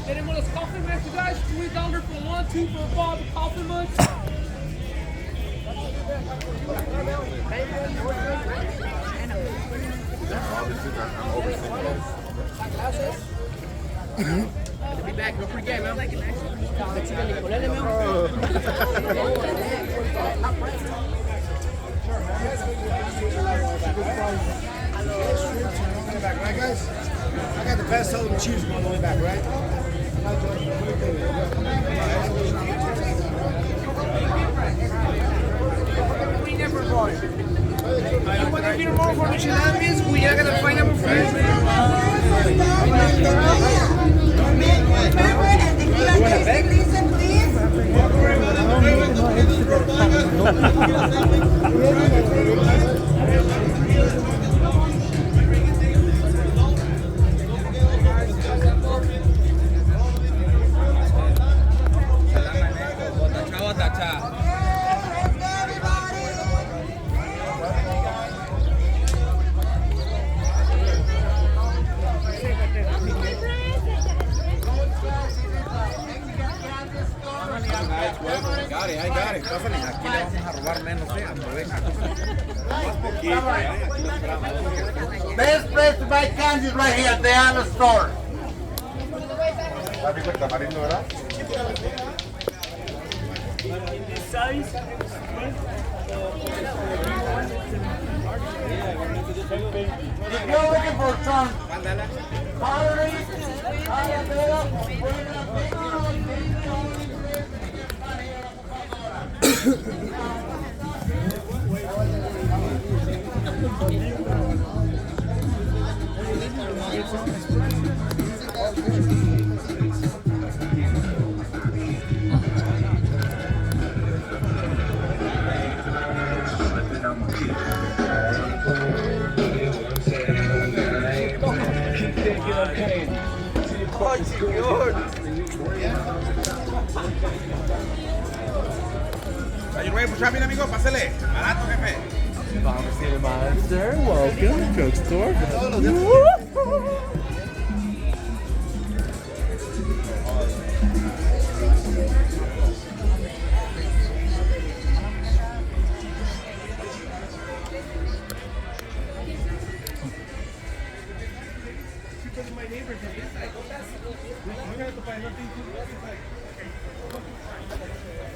Tenemos los coffee mugs, you guys. $3 for one, two for five coffee mugs. I'll be back. No forget, man. Right, guys? I got the best of the cheese on the way back, right? We never bought it. You want to hear more from Micheladas? We are going to find out friends. I got it. Pásale, aquí le vamos a robar menos, aprovecha. Best place to buy candy right here at the Anna store. ¿Está rico el tamarindo, verdad? If you're looking for some pottery, Are you ready for shopping, amigo? Pásale. Barato, jefe. Pharmacy Monster, welcome, drugstore.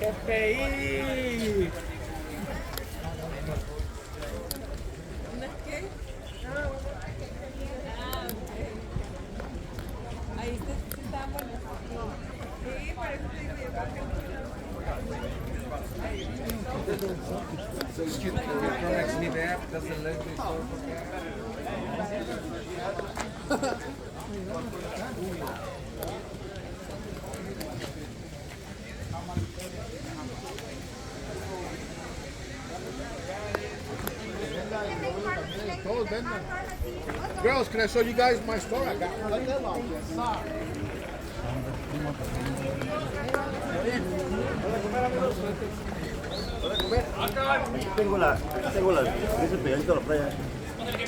FPI. Ahí está bueno. Sí, por eso So excuse me, your products need the app, doesn't let me store. Girls, can I show you guys my store? I got tengo la ese pedacito de la playa.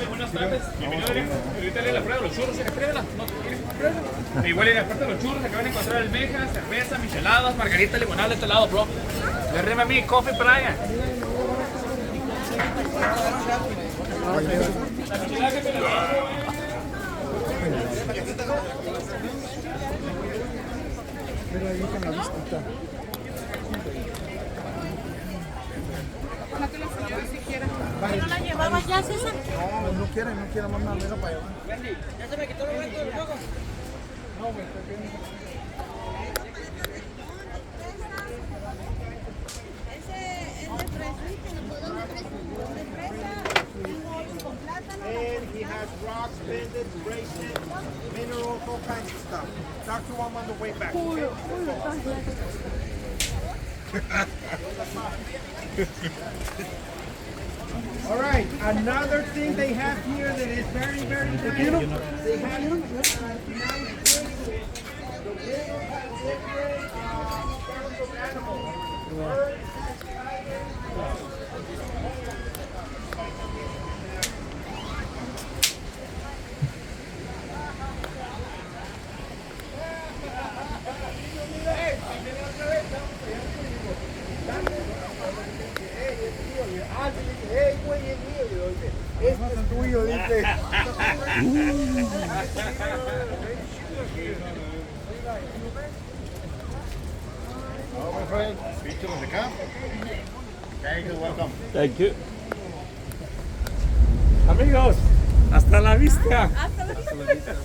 Buenas tardes, bienvenido. Ahorita le la prueba los churros, ¿se pruébala? ¿No quieres pruébala? Igual en la parte de los churros acaban de encontrar almejas, cerveza, micheladas, margarita, limonada de este lado, bro. Le rima a mí, coffee playa. Pero ahí con la vistita. ¿No la llevabas ya, César? No quiere más nada, venga para allá. ¿Ya se me quitó el resto de los ojos? No, güey, está bien. And he has rocks, pendants, bracelets, minerals, all kinds of stuff. Talk to him on the way back, okay? All right, another thing they have here that is very, very nice. They have nice bracelets. The ribbon has different Oh, my friend. Picture of the camp. Thank you, welcome. Thank you. Amigos, hasta la vista. Hasta la vista.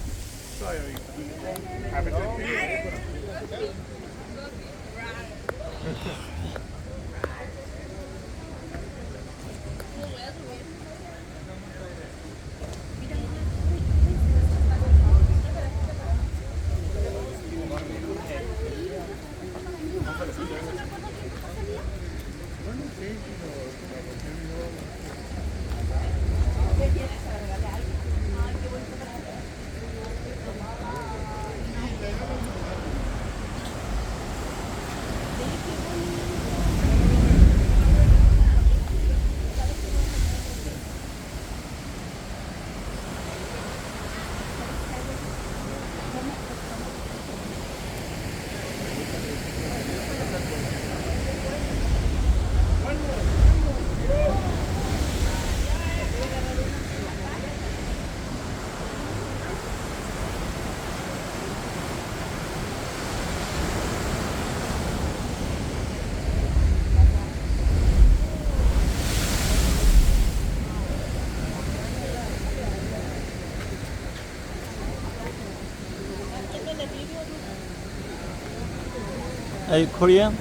Are you Korean?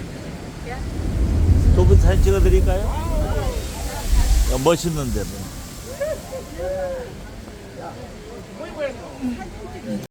두 분 사진 찍어드릴까요? 멋있는데 뭐.